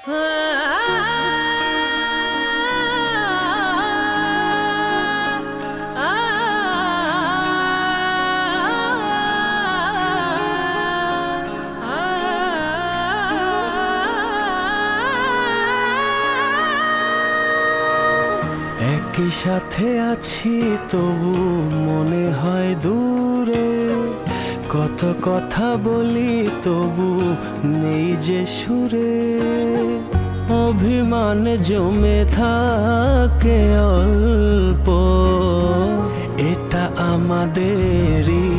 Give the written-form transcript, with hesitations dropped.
একই সাথে আছি তবু মনে হয় দূরে, কত কথা বলি তবু নেই যে সুরে। অভিমান জমে থাকে অল্প, এটা আমাদেরই